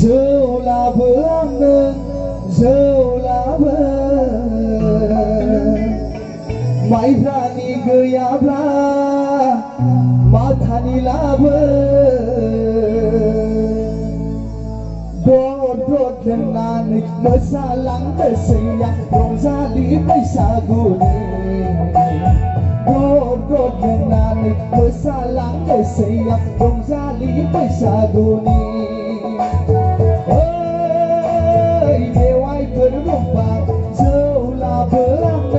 Jauh labang, jauh labang, mai berani gayabla, matani labang. Dor dengan masalang tersiyak, rongzali Baisaguni. Dor dengan masalang tersiyak, rongzali Baisaguni. Bernumpang jauh labang,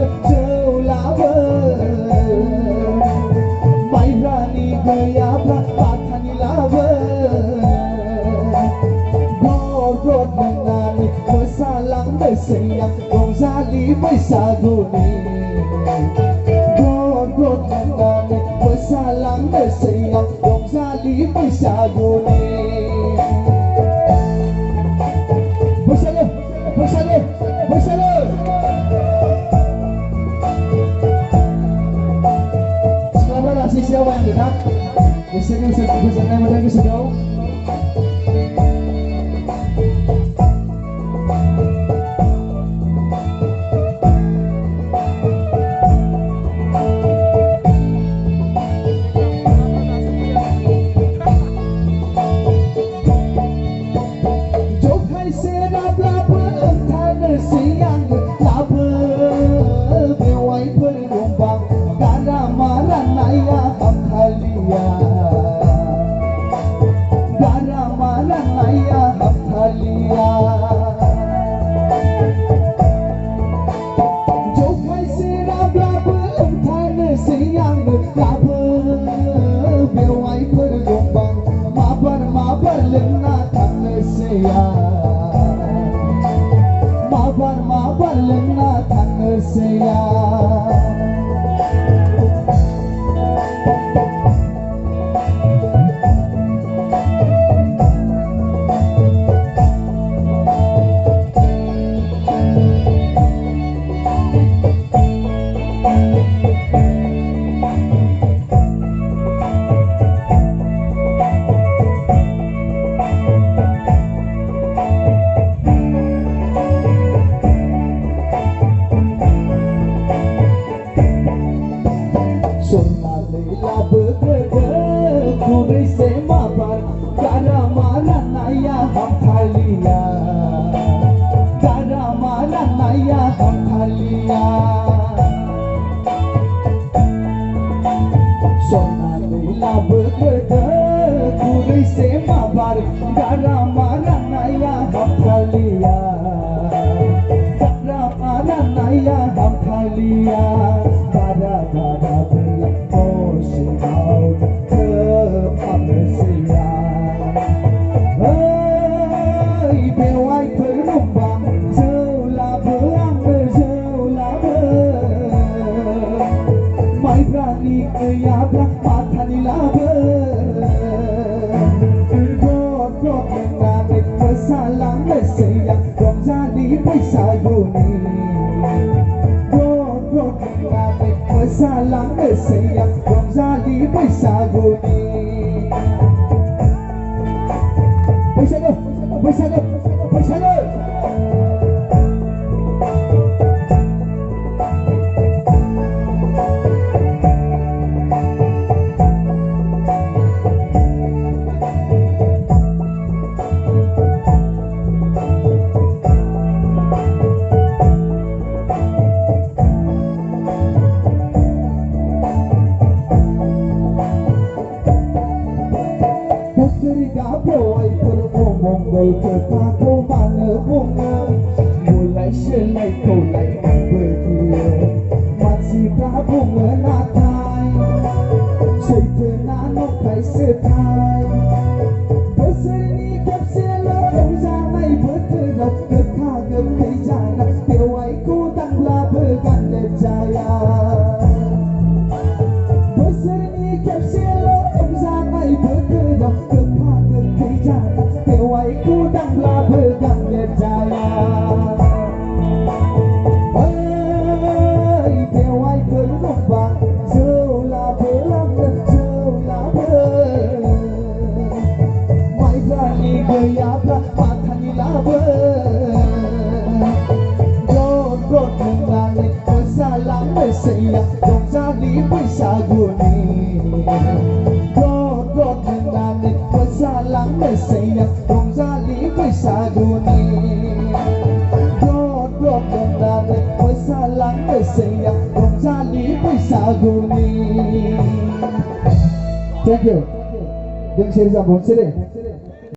mai berani gayabla, matani labang. Dor dengan masalang tersiyak, rongzali Baisaguni. Dor dengan masalang tersiyak, rongzali Baisaguni. Bersama selamat kasih siapa yang kita di sini bisa nama lagi sejauh mabar lena tang saya. Salam saya Rongzali Baisaguni. Baisaguni. Kekako mana bunga mulai selai kau lai berdua masih kah bunga natai seitenah nokai setai berseni kapsela janai berterap kekagam kejana pewai ku tangla berganda jaya berseni kapsela janai berterap Mesaya Gonzali Wisaguni Dodot Nani Wasalang Mesaya Gonzali Wisaguni Dodot Nani Wasalang Mesaya Gonzali Wisaguni. Thank you. Dengan saya Zambon sini.